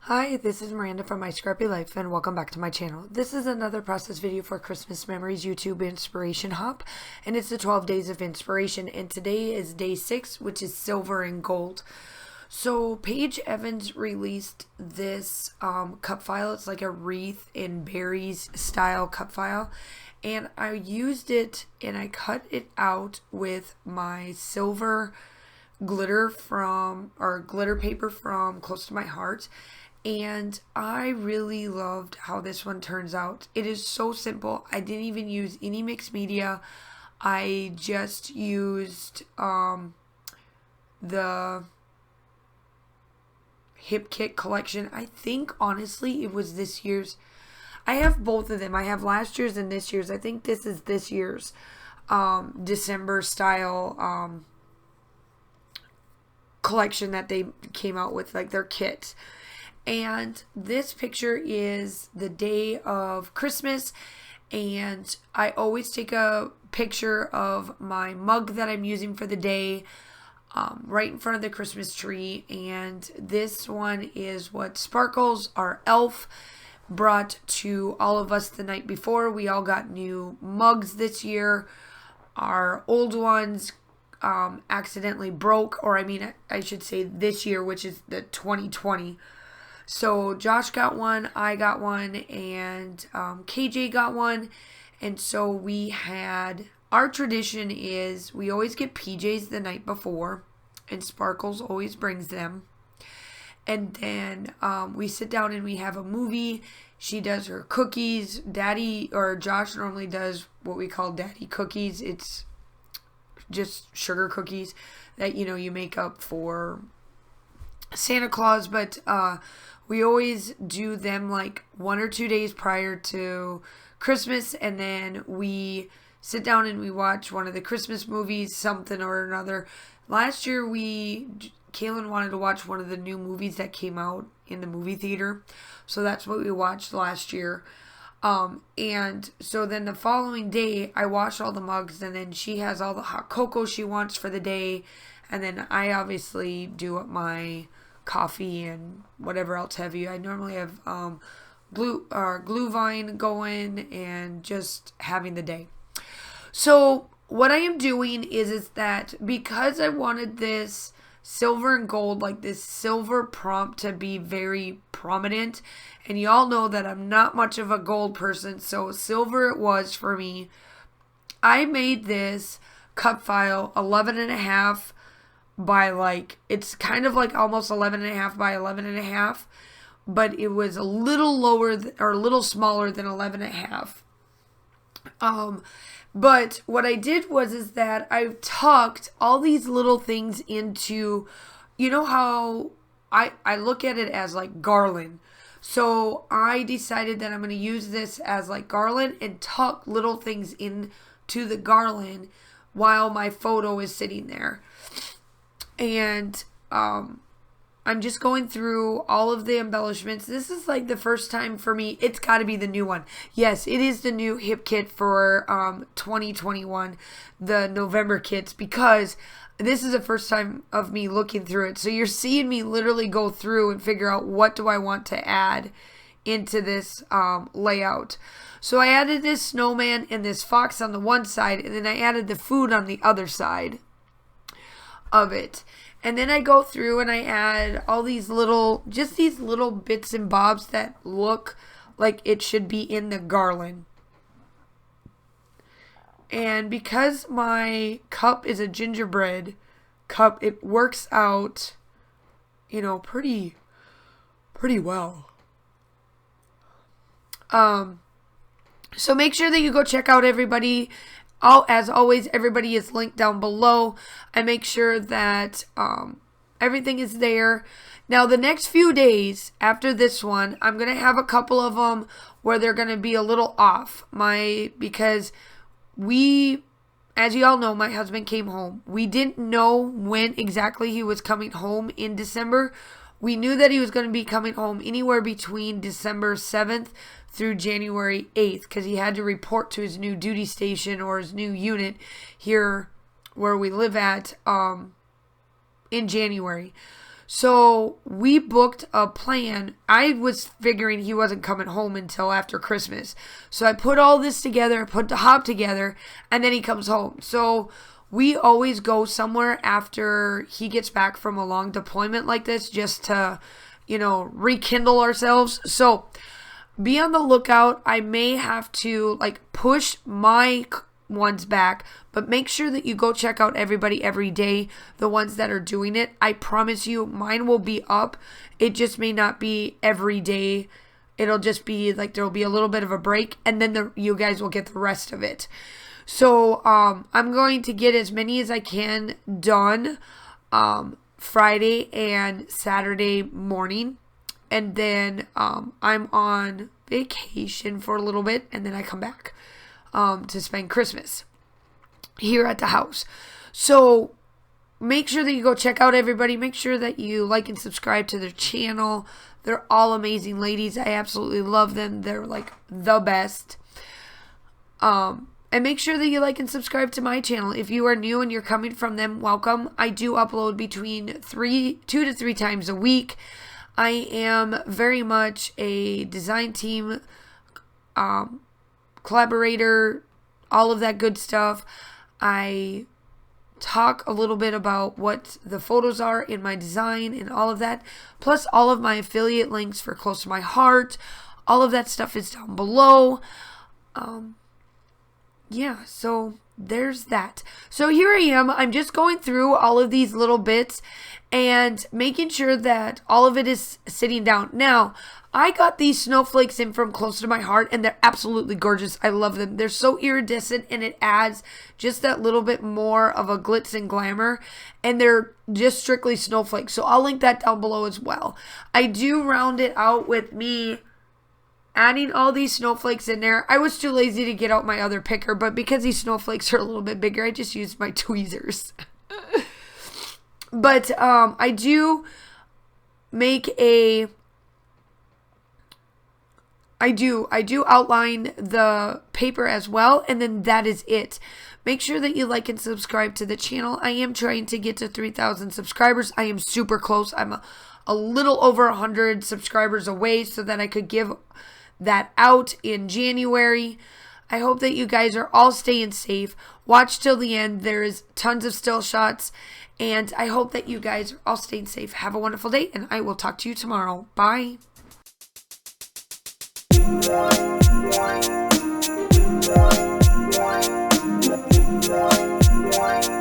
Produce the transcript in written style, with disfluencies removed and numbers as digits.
Hi, this is Miranda from My Scrappy Life and welcome back to my channel. This is another process video for Christmas Memories YouTube Inspiration Hop, and it's the 12 days of inspiration, and today is day 6, which is silver and gold. So Paige Evans released this cup file. It's like a wreath in berries style cup file, and I used it and I cut it out with my silver glitter paper from Close to My Heart. And I really loved how this one turns out. It is so simple. I didn't even use any mixed media. I just used the Hip Kit collection. I think honestly it was this year's. I have both of them. I have last year's and this year's. I think this is this year's December style collection that they came out with, like their kit. And this picture is the day of Christmas, and I always take a picture of my mug that I'm using for the day right in front of the Christmas tree. And this one is what Sparkles, our elf, brought to all of us the night before. We all got new mugs this year. Our old ones accidentally broke, or I should say this year, which is the 2020. So Josh got one, I got one, and KJ got one. And so we had, our tradition is we always get PJs the night before, and Sparkles always brings them. And then we sit down and we have a movie. She does her cookies. Josh normally does what we call daddy cookies. It's just sugar cookies that, you make up for Santa Claus, but we always do them like 1 or 2 days prior to Christmas, and then we sit down and we watch one of the Christmas movies, something or another. Last year, Kaylin wanted to watch one of the new movies that came out in the movie theater, so that's what we watched last year. And so then the following day, I wash all the mugs, and then she has all the hot cocoa she wants for the day, and then I obviously do up my coffee and whatever else heavy. I normally have glue vine going and just having the day. So what I am doing is that because I wanted this silver and gold, like this silver prompt, to be very prominent, and y'all know that I'm not much of a gold person, so silver it was for me. I made this cup file 11.5 by it's kind of like almost 11.5 by 11.5, but it was a little lower or a little smaller than 11.5. But what I did is that I tucked all these little things into, how I look at it as like garland. So I decided that I'm going to use this as like garland and tuck little things into the garland while my photo is sitting there. And I'm just going through all of the embellishments. This is like the first time for me. It's got to be the new one. Yes, it is the new Hip Kit for 2021, the November kits, because this is the first time of me looking through it. So you're seeing me literally go through and figure out what do I want to add into this layout. So I added this snowman and this fox on the one side, and then I added the food on the other side of it. And then I go through and I add all these little bits and bobs that look like it should be in the garland. And because my cup is a gingerbread cup, it works out, pretty well. So make sure that you go check out everybody. As always, everybody is linked down below. I make sure that everything is there. Now, the next few days after this one, I'm going to have a couple of them where they're going to be a little off. Because as you all know, my husband came home. We didn't know when exactly he was coming home in December. We knew that he was going to be coming home anywhere between December 7th through January 8th, because he had to report to his new duty station or his new unit here where we live at in January. So we booked a plan. I was figuring he wasn't coming home until after Christmas. So I put all this together, put the hop together, and then he comes home. So we always go somewhere after he gets back from a long deployment like this just to, rekindle ourselves. So be on the lookout. I may have to push my ones back, but make sure that you go check out everybody every day, the ones that are doing it. I promise you mine will be up. It just may not be every day. It'll just be there'll be a little bit of a break, and then you guys will get the rest of it. So I'm going to get as many as I can done Friday and Saturday morning, and then I'm on vacation for a little bit, and then I come back to spend Christmas here at the house. So make sure that you go check out everybody. Make sure that you like and subscribe to their channel. They're all amazing ladies. I absolutely love them. They're the best. And make sure that you like and subscribe to my channel. If you are new and you're coming from them, welcome. I do upload between 2 to 3 times a week. I am very much a design team collaborator, all of that good stuff. I talk a little bit about what the photos are in my design and all of that, plus all of my affiliate links for Close to My Heart. All of that stuff is down below. Yeah, so there's that. So here I am. I'm just going through all of these little bits and making sure that all of it is sitting down. Now, I got these snowflakes in from Close to My Heart, and they're absolutely gorgeous. I love them. They're so iridescent, and it adds just that little bit more of a glitz and glamour, and they're just strictly snowflakes. So I'll link that down below as well. I do round it out with me adding all these snowflakes in there. I was too lazy to get out my other picker, but because these snowflakes are a little bit bigger, I just used my tweezers. But I do make I do outline the paper as well, and then that is it. Make sure that you like and subscribe to the channel. I am trying to get to 3,000 subscribers. I am super close. I'm a little over 100 subscribers away so that I could give that out in January. I hope that you guys are all staying safe. Watch till the end. There's tons of still shots, and I hope that you guys are all staying safe. Have a wonderful day, and I will talk to you tomorrow. Bye. Bye.